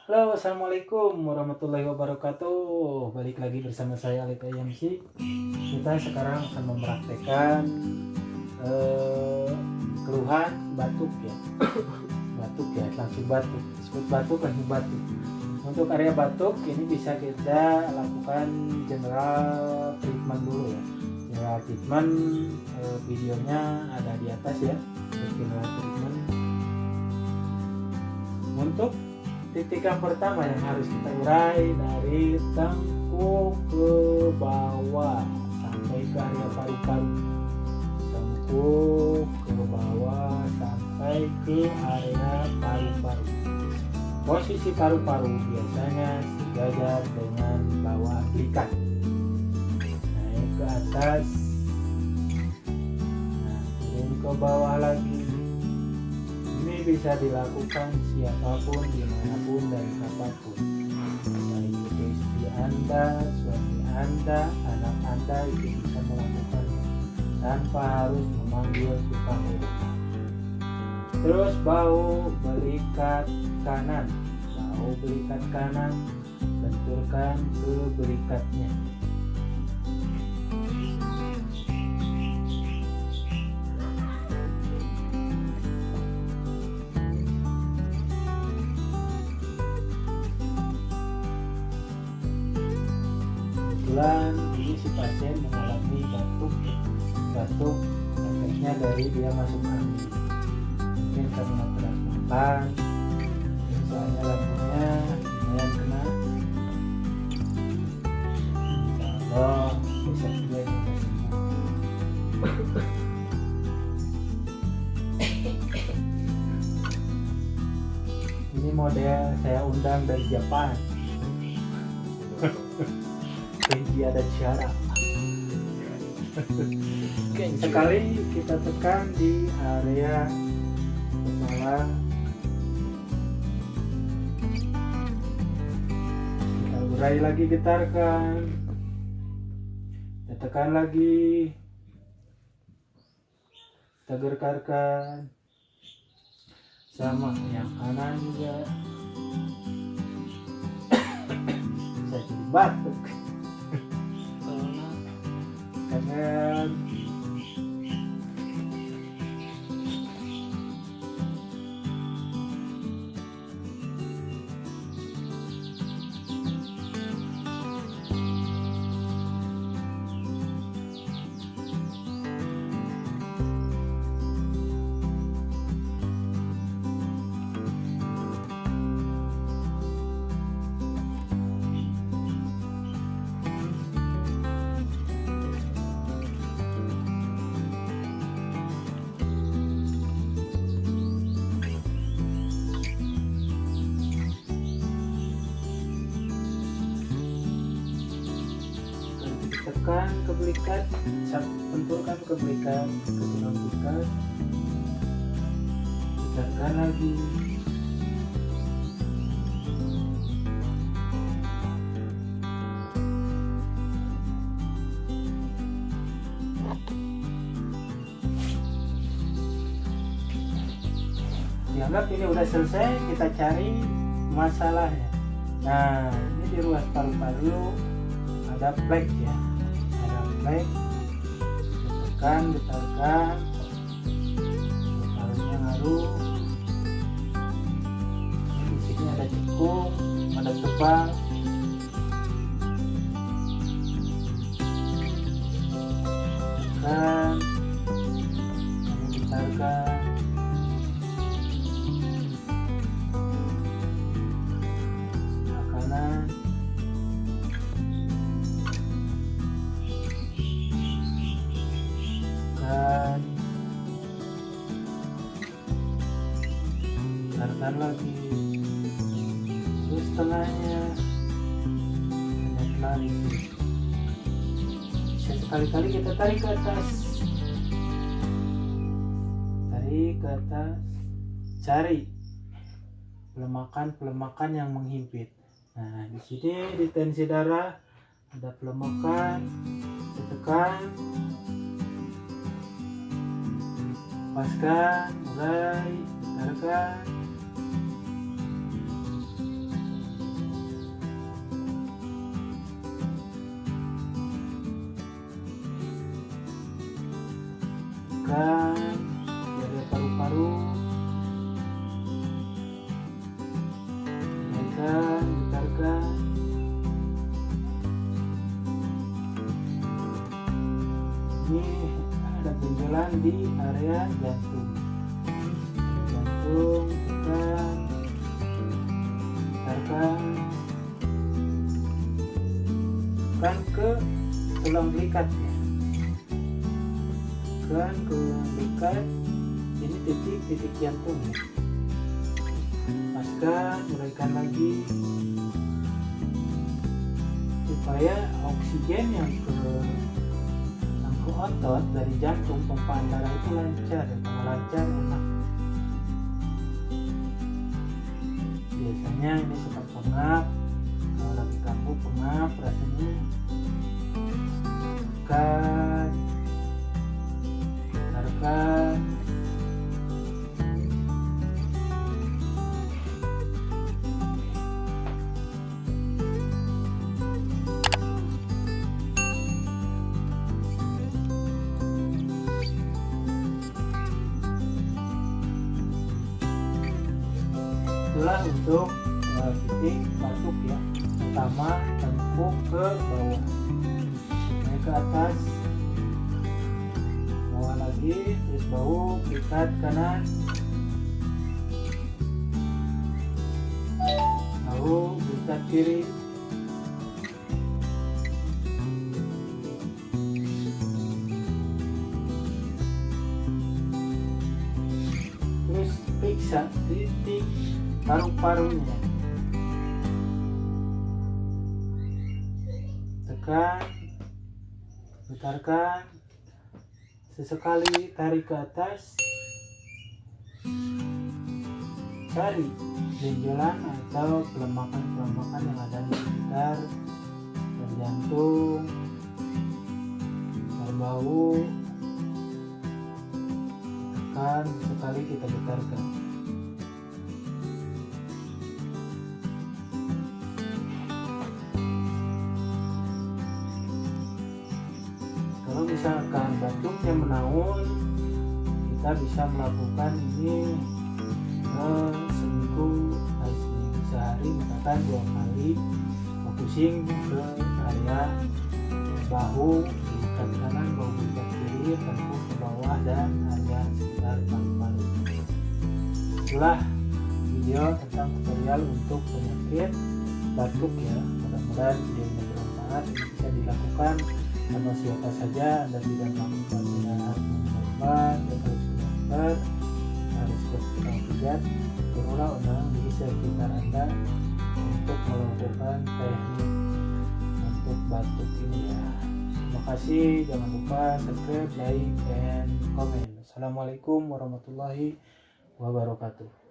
Halo, assalamualaikum warahmatullahi wabarakatuh. Balik lagi bersama saya Alif IMC. Kita sekarang akan mempraktekkan eh, keluhan batuk ya. Batuk ya, langsung batuk. Disebut batuk langsung batuk. Untuk area batuk ini bisa kita lakukan general treatment dulu ya. General treatment videonya ada di atas ya. General treatment. Untuk titik yang pertama yang harus kita urai dari tengkuk ke bawah sampai ke area paru-paru. Tengkuk ke bawah sampai ke area paru-paru. Posisi paru-paru biasanya sejajar dengan bawah belikat. Naik ke atas, nah, turun ke bawah lagi. Ini bisa dilakukan siapapun, dimanapun, dan kapanpun. Baik itu istri Anda, suami Anda, anak Anda itu bisa melakukannya tanpa harus memanggil tukang urut. Terus bau belikat kanan, benturkan ke belikatnya. Kebetulan ini si pasien mengalami batuk efeknya dari dia masuk angin, mungkin karena berat makan, misalnya lambungnya lumayan kena. Kalau besok juga ini sembuh. Ini model saya undang dari Jepang. Kenji ada cara. Sekali kita tekan di area kepala, kita urai lagi, getarkan, kita tekan lagi, kita gerkarkan, sama yang kanan juga. Bisa jadi batuk. Kanan, tekan ke belikat, benturkan ke belikat, ke tulang belikat, tekan lagi. Dianggap ini udah selesai, kita cari masalahnya. Nah, ini di ruas paru-paru ada plek ya, ada plek. Getarkan, parunya ngaruh. Di sini ada cekung, ada tebal. Tekan, getarkan. Sebelah kanan. Tekan lagi, terus tengahnya banyak lari. Sekali-kali kita tarik ke atas, cari pelemakan yang menghimpit. Nah, di sini di tensi darah ada pelemakan, ditekan, lepaskan, urai, getarkan. Tekan area paru-paru, naikkan, getarkan. Ini ada benjolan di area jantung. Jantung, tekan, getarkan. Tekan ke tulang belikat ya. Tekan ke tulang belikat. Ini titik jantung ya. Lepaskan, uraikan lagi supaya oksigen yang ke otot dari jantung, pompaan darah itu lancar. Kalau lancar enak. Biasanya ini suka pengap, kalau lagi kaku pengap rasanya. Tekan, tekan. Itulah untuk titik batuk ya. Pertama tengkuk ke bawah, naik ke atas, bawah lagi, terus bau, ikat kanan, bau, ikat kiri, terus periksa titik paru-parunya. Tekan, putarkan, sesekali tarik ke atas, cari benjolan atau pelemakan yang ada di sekitar jantung, bau. Tekan, sekali kita getarkan. Kalau misalkan batuknya menaun, kita bisa melakukan ini seminggu sehari, misalkan 2 kali, fokusing ke area bahu, ikat kanan, bahu ikat kiri, tengkuk ke bawah, dan area sekitar paru-paru. Itulah video tentang tutorial untuk penyakit batuk ya. Mudah-mudahan video ini bermanfaat. Ini bisa dilakukan sama siapa saja. Anda tidak melakukan dengan membuat dan harus bersikap bijak, berulang-ulang di sekitar Anda untuk melakukan teknik untuk batuk ini ya. Terima kasih, jangan lupa subscribe, like, and comment. Assalamualaikum warahmatullahi wabarakatuh.